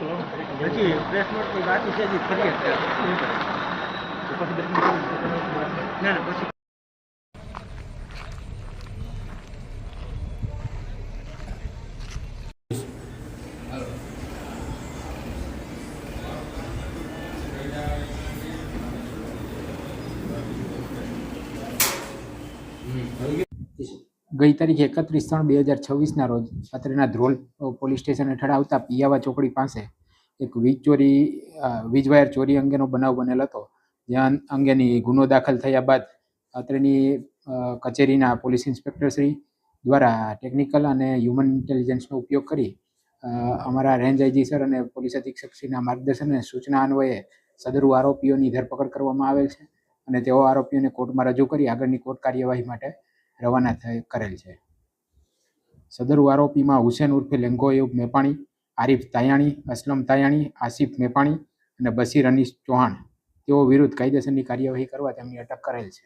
હજી પ્રેસ નોટની બાકી છે, હજી ફરિયાદ ના પછી ગઈ તારીખ 31/3/2026 રોજ અત્રેના ધ્રોલ પોલીસ સ્ટેશન હેઠળ આવતા પિયાવા ચોકડી પાસે એક વીજ વાયર ચોરી અંગેનો બનાવ બનેલ હતો, જ્યાં અંગેની ગુનો દાખલ થયા બાદ અત્રેની કચેરીના પોલીસ ઇન્સ્પેક્ટર શ્રી દ્વારા ટેકનિકલ અને હ્યુમન ઇન્ટેલિજન્સનો ઉપયોગ કરી અમારા રેન્જ આઈજી સર અને પોલીસ અધિક્ષક શ્રીના માર્ગદર્શન અને સૂચના અન્વયે સદરુ આરોપીઓની ધરપકડ કરવામાં આવેલ છે અને તેઓ આરોપીઓને કોર્ટમાં રજૂ કરી આગળની કોર્ટ કાર્યવાહી માટે રવાના કરેલ છે. સદરુ આરોપીમાં હુસેન ઉર્ફે લેંગો એયુબ મેપાણી, આરીફ તાયાણી, અસલમ તાયાણી, આસિફ મેપાણી અને બશીર અનીસ ચૌહાણ તેઓ વિરુદ્ધ કાયદેસરની કાર્યવાહી કરવા તેમની અટક કરેલ છે.